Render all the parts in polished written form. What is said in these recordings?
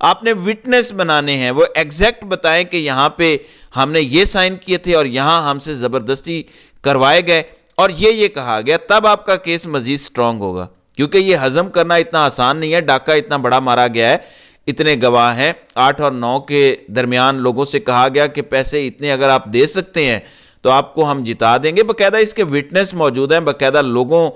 آپ نے وٹنس بنانے ہیں، وہ ایگزیکٹ بتائیں کہ یہاں پہ ہم نے یہ سائن کیے تھے اور یہاں ہم سے زبردستی کروائے گئے اور یہ کہا گیا، تب آپ کا کیس مزید سٹرونگ ہوگا، کیونکہ یہ ہضم کرنا اتنا آسان نہیں ہے۔ ڈاکہ اتنا بڑا مارا گیا ہے، اتنے گواہ ہیں، 8 اور 9 کے درمیان لوگوں سے کہا گیا کہ پیسے اتنے اگر آپ دے سکتے ہیں تو آپ کو ہم جتا دیں گے، باقاعدہ اس کے وٹنس موجود ہیں، باقاعدہ لوگوں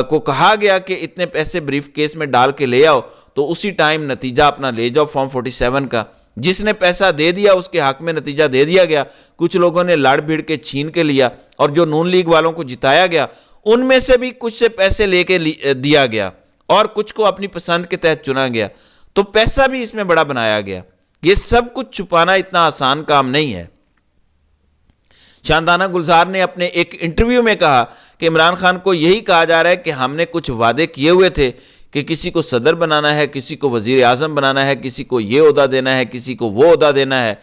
کو کہا گیا کہ اتنے پیسے بریف کیس میں ڈال کے لے آؤ، تو اسی ٹائم نتیجہ اپنا لے جاؤ فارم 47 کا۔ جس نے پیسہ دے دیا اس کے حق میں نتیجہ دے دیا گیا، کچھ لوگوں نے لڑ بھیڑ کے چھین کے لیا، اور جو نون لیگ والوں کو جتایا گیا ان میں سے بھی کچھ سے پیسے لے کے دیا گیا اور کچھ کو اپنی پسند کے تحت چنا گیا، تو پیسہ بھی اس میں بڑا بنایا گیا۔ یہ سب کچھ چھپانا اتنا آسان کام نہیں ہے۔ شاندانہ گلزار نے اپنے ایک انٹرویو میں کہا کہ عمران خان کو یہی کہا جا رہا ہے کہ ہم نے کچھ وعدے کیے ہوئے تھے کہ کسی کو صدر بنانا ہے، کسی کو وزیر اعظم بنانا ہے، کسی کو یہ عہدہ دینا ہے، کسی کو وہ عہدہ دینا ہے،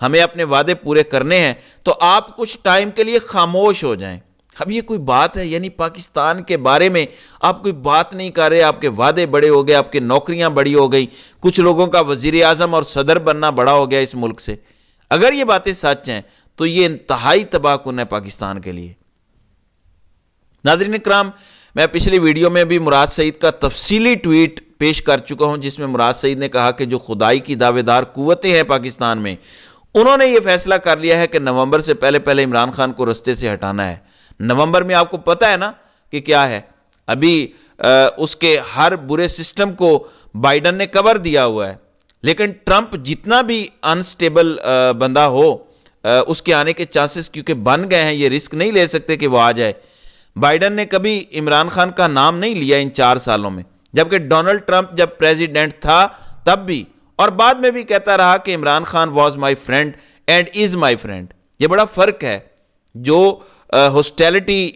ہمیں اپنے وعدے پورے کرنے ہیں، تو آپ کچھ ٹائم کے لیے خاموش ہو جائیں۔ اب یہ کوئی بات ہے؟ یعنی پاکستان کے بارے میں آپ کوئی بات نہیں کر رہے، آپ کے وعدے بڑے ہو گئے، آپ کے نوکریاں بڑی ہو گئی، کچھ لوگوں کا وزیر اعظم اور صدر بننا بڑا ہو گیا اس ملک سے۔ اگر یہ باتیں سچ ہیں تو یہ انتہائی تباہ کن ہے پاکستان کے لیے۔ ناظرین اکرام، میں پچھلی ویڈیو میں بھی مراد سعید کا تفصیلی ٹویٹ پیش کر چکا ہوں، جس میں مراد سعید نے کہا کہ جو خدائی کی دعوے دار قوتیں ہیں پاکستان میں، انہوں نے یہ فیصلہ کر لیا ہے کہ نومبر سے پہلے عمران خان کو رستے سے ہٹانا ہے۔ نومبر میں آپ کو پتہ ہے نا کہ کیا ہے، ابھی اس کے ہر برے سسٹم کو بائیڈن نے کور دیا ہوا ہے، لیکن ٹرمپ جتنا بھی انسٹیبل بندہ ہو، اس کے آنے کے چانسز کیونکہ بن گئے ہیں، یہ رسک نہیں لے سکتے کہ وہ آ جائے۔ بائیڈن نے کبھی عمران خان کا نام نہیں لیا ان 4 سالوں میں، جبکہ ڈونلڈ ٹرمپ جب پریزیڈنٹ تھا تب بھی اور بعد میں بھی کہتا رہا کہ Imran Khan was my friend and is my friend. یہ بڑا فرق ہے، جو ہاسٹیلٹی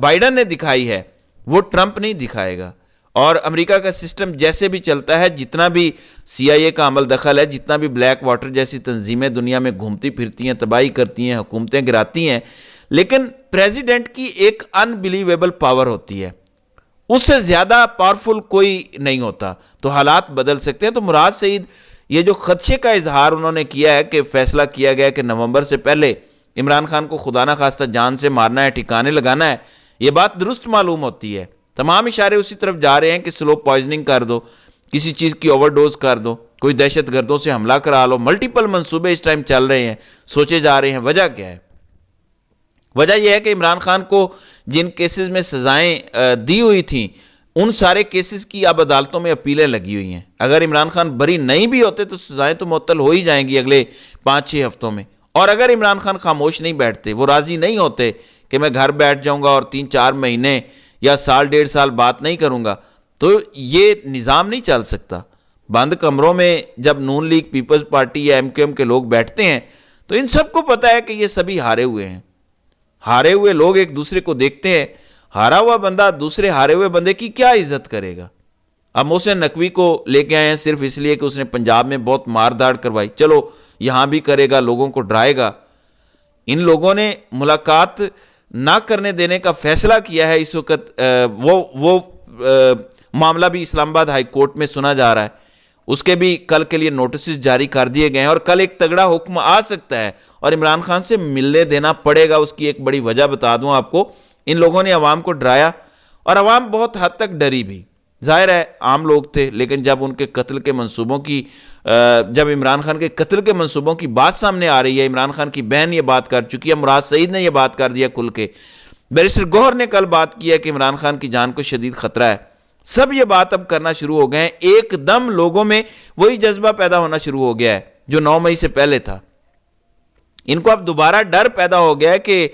بائیڈن نے دکھائی ہے وہ ٹرمپ نہیں دکھائے گا۔ اور امریکہ کا سسٹم جیسے بھی چلتا ہے، جتنا بھی سی آئی اے کا عمل دخل ہے، جتنا بھی بلیک واٹر جیسی تنظیمیں دنیا میں گھومتی پھرتی ہیں، تباہی کرتی ہیں، حکومتیں گراتی ہیں، لیکن پریزیڈنٹ کی ایک انبلیویبل پاور ہوتی ہے، اس سے زیادہ پاورفل کوئی نہیں ہوتا، تو حالات بدل سکتے ہیں۔ تو مراد سعید یہ جو خدشے کا اظہار انہوں نے کیا ہے کہ فیصلہ کیا گیا کہ نومبر سے پہلے عمران خان کو خدا نہ خواستہ جان سے مارنا ہے، ٹھکانے لگانا ہے، یہ بات درست معلوم ہوتی ہے۔ تمام اشارے اسی طرف جا رہے ہیں کہ سلو پوائزننگ کر دو، کسی چیز کی اوور ڈوز کر دو، کوئی دہشت گردوں سے حملہ کرا لو، ملٹیپل منصوبے اس ٹائم چل رہے ہیں، سوچے جا رہے ہیں۔ وجہ کیا ہے؟ وجہ یہ ہے کہ عمران خان کو جن کیسز میں سزائیں دی ہوئی تھیں، ان سارے کیسز کی اب عدالتوں میں اپیلیں لگی ہوئی ہیں۔ اگر عمران خان بری نہیں بھی ہوتے تو سزائیں تو معطل ہو ہی جائیں گی اگلے 5-6 ہفتوں میں۔ اور اگر عمران خان خاموش نہیں بیٹھتے، وہ راضی نہیں ہوتے کہ میں گھر بیٹھ جاؤں گا اور 3-4 مہینے یا سال 1.5 سال بات نہیں کروں گا، تو یہ نظام نہیں چل سکتا۔ بند کمروں میں جب نون لیگ، پیپلز پارٹی یا ایم کیو ایم کے لوگ بیٹھتے ہیں تو ان سب کو پتہ ہے کہ یہ سبھی ہارے ہوئے ہیں۔ ہارے ہوئے لوگ ایک دوسرے کو دیکھتے ہیں، ہارا ہوا بندہ دوسرے ہارے ہوئے بندے کی کیا عزت کرے گا؟ اب محسن نقوی کو لے کے آئے ہیں صرف اس لیے کہ اس نے پنجاب میں بہت مار داڑ کروائی، چلو یہاں بھی کرے گا، لوگوں کو ڈرائے گا۔ ان لوگوں نے ملاقات نہ کرنے دینے کا فیصلہ کیا ہے اس وقت، وہ معاملہ بھی اسلام آباد ہائی کورٹ میں سنا جا رہا ہے، اس کے بھی کل کے لیے نوٹسز جاری کر دیے گئے ہیں، اور کل ایک تگڑا حکم آ سکتا ہے اور عمران خان سے ملنے دینا پڑے گا۔ اس کی ایک بڑی وجہ بتا دوں آپ کو، ان لوگوں نے عوام کو ڈرایا اور عوام بہت حد تک ڈری بھی، ظاہر ہے عام لوگ تھے، لیکن جب ان کے قتل کے منصوبوں کی جب عمران خان کے قتل کے منصوبوں کی بات سامنے آ رہی ہے، عمران خان کی بہن یہ بات کر چکی ہے، مراد سعید نے یہ بات کر دیا کھل کے، بیرسٹر گوہر نے کل بات کی ہے کہ عمران خان کی جان کو شدید خطرہ ہے، سب یہ بات اب کرنا شروع ہو گئے ہیں، ایک دم لوگوں میں وہی جذبہ پیدا ہونا شروع ہو گیا ہے جو 9 مئی سے پہلے تھا۔ ان کو اب دوبارہ ڈر پیدا ہو گیا ہے کہ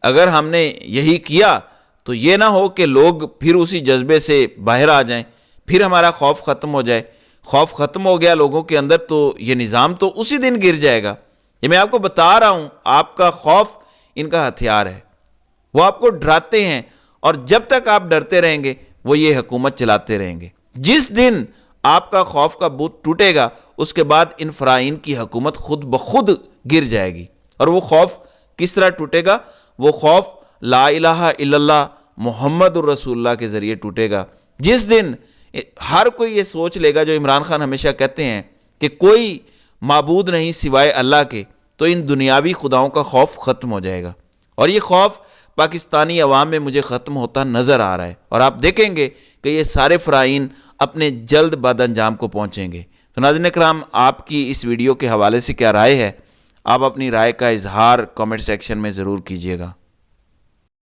اگر ہم نے یہی کیا تو یہ نہ ہو کہ لوگ پھر اسی جذبے سے باہر آ جائیں، پھر ہمارا خوف ختم ہو جائے۔ خوف ختم ہو گیا لوگوں کے اندر تو یہ نظام تو اسی دن گر جائے گا۔ یہ میں آپ کو بتا رہا ہوں، آپ کا خوف ان کا ہتھیار ہے، وہ آپ کو ڈراتے ہیں، اور جب تک آپ ڈرتے رہیں گے وہ یہ حکومت چلاتے رہیں گے۔ جس دن آپ کا خوف کا بت ٹوٹے گا، اس کے بعد ان فرائین کی حکومت خود بخود گر جائے گی۔ اور وہ خوف کس طرح ٹوٹے گا؟ وہ خوف لا الہ الا اللہ محمد الرسول اللہ کے ذریعے ٹوٹے گا۔ جس دن ہر کوئی یہ سوچ لے گا جو عمران خان ہمیشہ کہتے ہیں کہ کوئی معبود نہیں سوائے اللہ کے، تو ان دنیاوی خداؤں کا خوف ختم ہو جائے گا، اور یہ خوف پاکستانی عوام میں مجھے ختم ہوتا نظر آ رہا ہے، اور آپ دیکھیں گے کہ یہ سارے فرائض اپنے جلد بد انجام کو پہنچیں گے۔ تو ناظرین کرام، آپ کی اس ویڈیو کے حوالے سے کیا رائے ہے؟ آپ اپنی رائے کا اظہار کامنٹ سیکشن میں ضرور کیجیے گا۔